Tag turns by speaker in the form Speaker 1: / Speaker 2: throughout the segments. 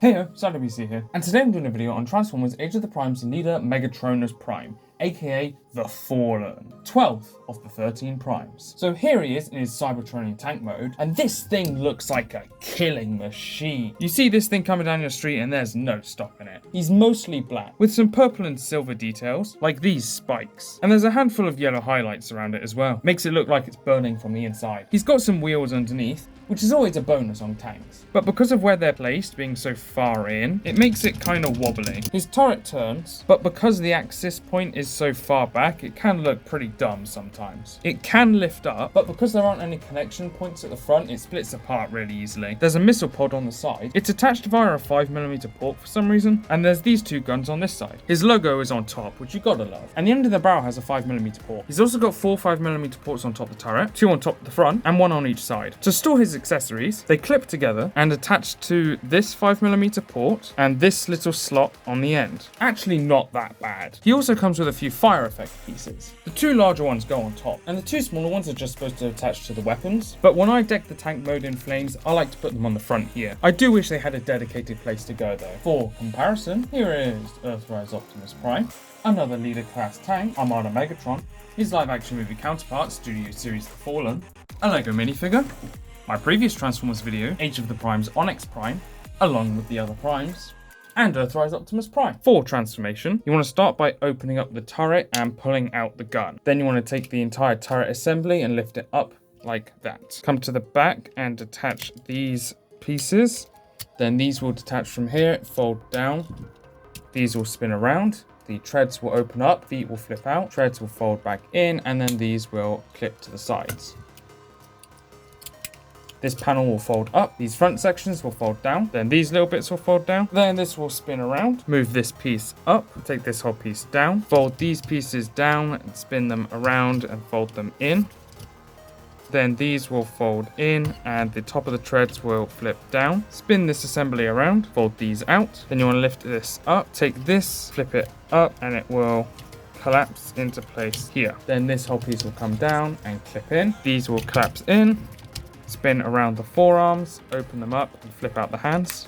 Speaker 1: Heyo, SadWC here, and today I'm doing a video on Transformers Age of the Primes leader Megatronus Prime, aka the Fallen, 12th of the 13 Primes. So here he is in his Cybertronian tank mode, and this thing looks like a killing machine. You see this thing coming down your street and there's no stopping it. He's mostly black, with some purple and silver details, like these spikes. And there's a handful of yellow highlights around it as well. Makes it look like it's burning from the inside. He's got some wheels underneath, which is always a bonus on tanks. But because of where they're placed, being so far in, it makes it kind of wobbly. His turret turns, but because the axis point is so far back, it can look pretty dumb sometimes. It can lift up, but because there aren't any connection points at the front, it splits apart really easily. There's a missile pod on the side. It's attached via a 5mm port for some reason, and there's these two guns on this side. His logo is on top, which you gotta love. And the end of the barrel has a 5mm port. He's also got 4 5mm ports on top of the turret, 2 on top of the front, and 1 on each side. To store his accessories, they clip together and attach to this 5mm port and this little slot on the end. Actually not that bad. He also comes with a few fire effect pieces. The 2 larger ones go on top, and the 2 smaller ones are just supposed to attach to the weapons. But when I deck the tank mode in flames, I like to put them on the front here. I do wish they had a dedicated place to go though. For comparison, here is Earthrise Optimus Prime, another leader class tank, Armada Megatron, his live action movie counterpart, Studio Series The Fallen, a Lego minifigure, my previous Transformers video, Age of the Primes Onyx Prime, along with the other primes, and Earthrise Optimus Prime. For transformation, you want to start by opening up the turret and pulling out the gun. Then you want to take the entire turret assembly and lift it up like that. Come to the back and attach these pieces. Then these will detach from here, fold down. These will spin around. The treads will open up, feet will flip out, treads will fold back in, and then these will clip to the sides. This panel will fold up, these front sections will fold down, then these little bits will fold down, then this will spin around, move this piece up, take this whole piece down, fold these pieces down and spin them around and fold them in. Then these will fold in and the top of the treads will flip down. Spin this assembly around, fold these out. Then you want to lift this up, take this, flip it up, and it will collapse into place here. Then this whole piece will come down and clip in. These will collapse in. Spin around the forearms, open them up and flip out the hands.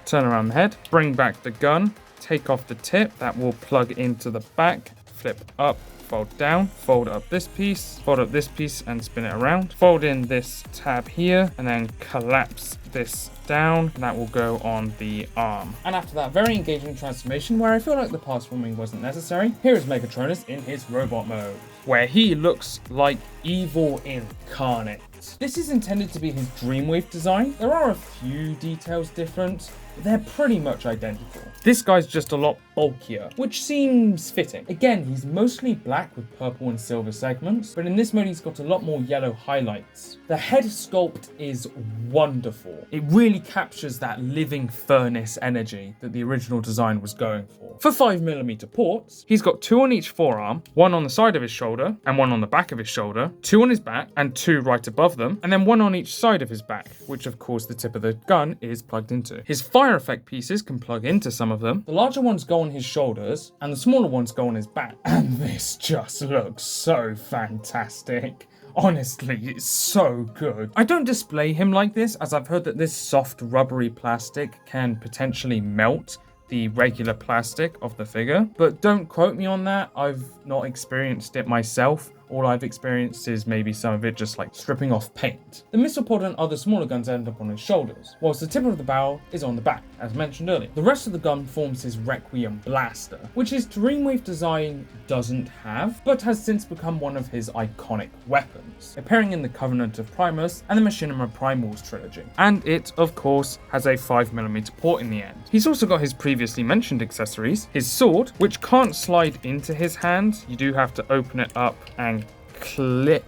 Speaker 1: Turn around the head, bring back the gun, take off the tip, that will plug into the back, flip up, fold down, fold up this piece, fold up this piece and spin it around. Fold in this tab here and then collapse this down, and that will go on the arm. And after that very engaging transformation where I feel like the pass forming wasn't necessary, here is Megatronus in his robot mode, where he looks like evil incarnate. This is intended to be his Dreamwave design. There are a few details different, but they're pretty much identical. This guy's just a lot bulkier, which seems fitting. Again, he's mostly black with purple and silver segments, but in this mode he's got a lot more yellow highlights. The head sculpt is wonderful. It really captures that living furnace energy that the original design was going for. For 5mm ports, he's got 2 on each forearm, 1 on the side of his shoulder and 1 on the back of his shoulder, 2 on his back and 2 right above them, and then 1 on each side of his back, which of course the tip of the gun is plugged into. His fire effect pieces can plug into some of them. The larger ones go on his shoulders and the smaller ones go on his back. And this just looks so fantastic. Honestly, it's so good. I don't display him like this, as I've heard that this soft rubbery plastic can potentially melt the regular plastic of the figure, but don't quote me on that. I've not experienced it myself. All I've experienced is maybe some of it just like stripping off paint. The missile pod and other smaller guns end up on his shoulders, whilst the tip of the barrel is on the back, as mentioned earlier. The rest of the gun forms his Requiem blaster, which his Dreamwave design doesn't have, but has since become one of his iconic weapons, appearing in the Covenant of Primus and the Machinima Primals trilogy. And it, of course, has a 5mm port in the end. He's also got his previously mentioned accessories, his sword, which can't slide into his hand. You do have to open it up and clip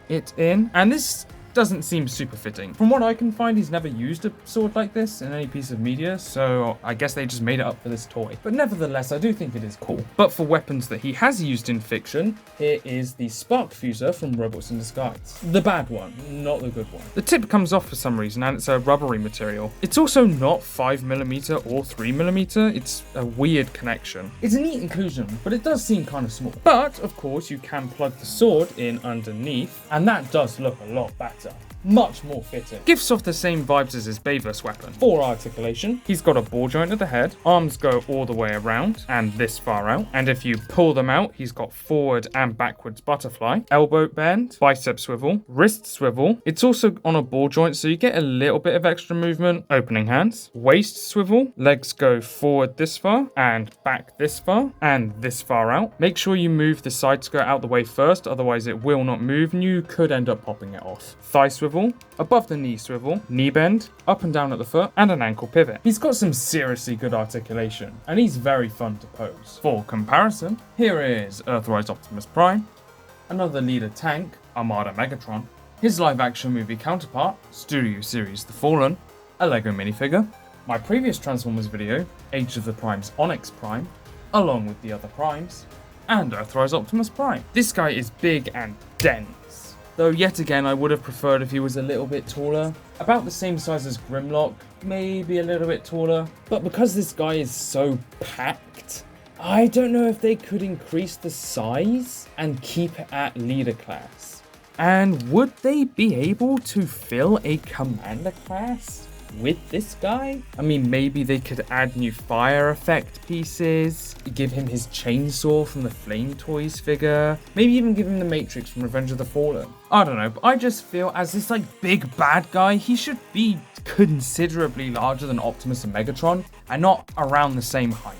Speaker 1: it in, and this doesn't seem super fitting. From what I can find, he's never used a sword like this in any piece of media, so I guess they just made it up for this toy. But nevertheless, I do think it is cool. But for weapons that he has used in fiction, here is the Spark Fuser from Robots in Disguise. The bad one, not the good one. The tip comes off for some reason, and it's a rubbery material. It's also not 5mm or 3mm, it's a weird connection. It's a neat inclusion, but it does seem kind of small. But, of course, you can plug the sword in underneath, and that does look a lot better. much more fitting. Gives off the same vibes as his Baveless weapon. For articulation, he's got a ball joint at the head, arms go all the way around and this far out, and if you pull them out, he's got forward and backwards butterfly, elbow bend, bicep swivel, wrist swivel. It's also on a ball joint, so you get a little bit of extra movement. Opening hands, waist swivel, legs go forward this far and back this far and this far out. Make sure you move the side skirt out the way first, otherwise it will not move and you could end up popping it off. Thigh swivel, above the knee swivel, knee bend, up and down at the foot, and an ankle pivot. He's got some seriously good articulation, and he's very fun to pose. For comparison, here is Earthrise Optimus Prime, another leader tank, Armada Megatron, his live action movie counterpart, Studio Series The Fallen, a LEGO minifigure, my previous Transformers video, Age of the Primes Onyx Prime, along with the other primes, and Earthrise Optimus Prime. This guy is big and dense, though yet again I would have preferred if he was a little bit taller, about the same size as Grimlock, maybe a little bit taller, but because this guy is so packed, I don't know if they could increase the size and keep it at leader class. And would they be able to fill a commander class with this guy? I mean, maybe they could add new fire effect pieces, give him his chainsaw from the Flame Toys figure, maybe even give him the Matrix from Revenge of the Fallen. I don't know, but I just feel as this big bad guy, he should be considerably larger than Optimus and Megatron and not around the same height.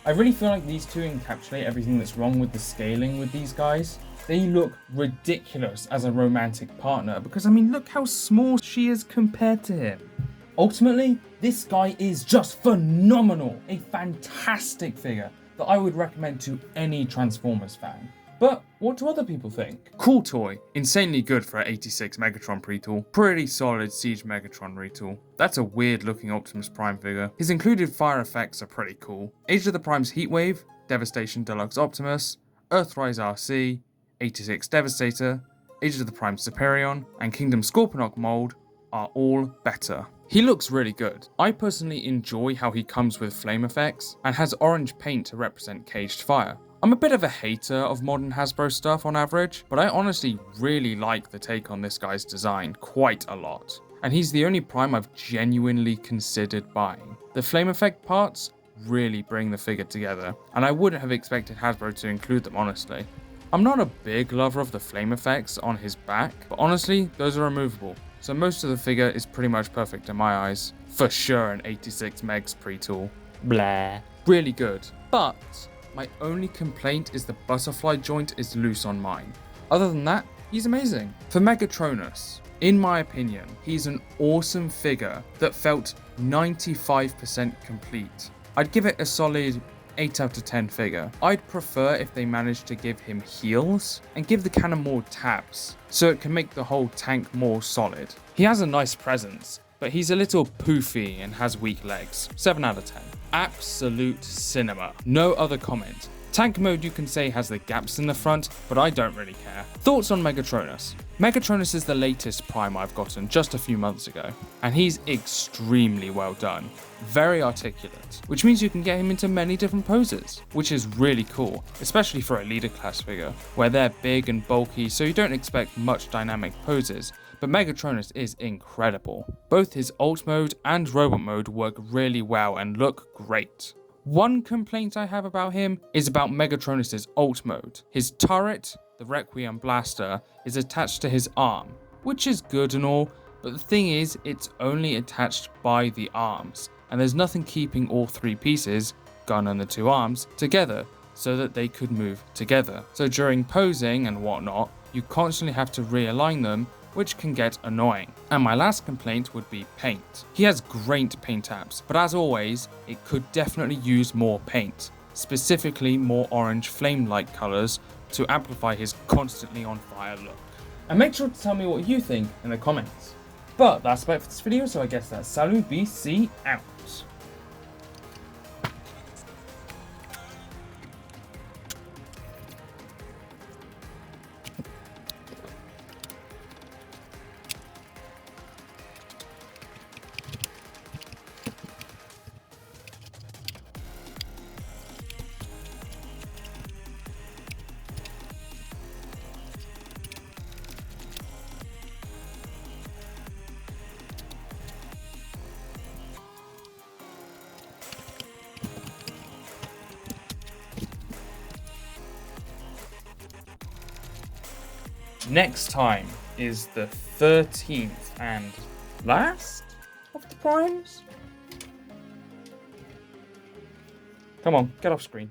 Speaker 1: I really feel like these two encapsulate everything that's wrong with the scaling with these guys. They look ridiculous as a romantic partner because, I mean, look how small she is compared to him. Ultimately, this guy is just phenomenal. A fantastic figure that I would recommend to any Transformers fan. But what do other people think? Cool toy, insanely good for an 86 Megatron pre-tool, pretty solid Siege Megatron retool. That's a weird looking Optimus Prime figure. His included fire effects are pretty cool. Age of the Prime's Heatwave, Devastation Deluxe Optimus, Earthrise RC, 86 Devastator, Age of the Prime Superion, and Kingdom Scorponok mold are all better. He looks really good. I personally enjoy how he comes with flame effects and has orange paint to represent caged fire. I'm a bit of a hater of modern Hasbro stuff on average, but I honestly really like the take on this guy's design quite a lot. And he's the only Prime I've genuinely considered buying. The flame effect parts really bring the figure together, and I wouldn't have expected Hasbro to include them honestly. I'm not a big lover of the flame effects on his back, but honestly, those are removable. So most of the figure is pretty much perfect in my eyes. For sure an 86 Megs pre-tool. Blah. Really good. But my only complaint is the butterfly joint is loose on mine. Other than that, he's amazing. For Megatronus, in my opinion, he's an awesome figure that felt 95% complete. I'd give it a solid 8 out of 10 figure. I'd prefer if they managed to give him heels and give the cannon more taps so it can make the whole tank more solid. He has a nice presence, but he's a little poofy and has weak legs. 7 out of 10. Absolute cinema. No other comment. Tank mode you can say has the gaps in the front, but I don't really care. Thoughts on Megatronus? Megatronus is the latest Prime I've gotten just a few months ago, and he's extremely well done. Very articulate, which means you can get him into many different poses, which is really cool, especially for a leader class figure, where they're big and bulky so you don't expect much dynamic poses, but Megatronus is incredible. Both his ult mode and robot mode work really well and look great. One complaint I have about him is about Megatronus' ult mode. His turret, the Requiem Blaster, is attached to his arm, which is good and all, but the thing is, it's only attached by the arms, and there's nothing keeping all three pieces, gun and the two arms, together so that they could move together. So during posing and whatnot, you constantly have to realign them, which can get annoying. And my last complaint would be paint. He has great paint apps, but as always, it could definitely use more paint, specifically more orange flame-like colours to amplify his constantly on fire look. And make sure to tell me what you think in the comments. But that's about it for this video, so I guess that's Salut BC out. Next time is the 13th and last of the primes. Come on, get off screen.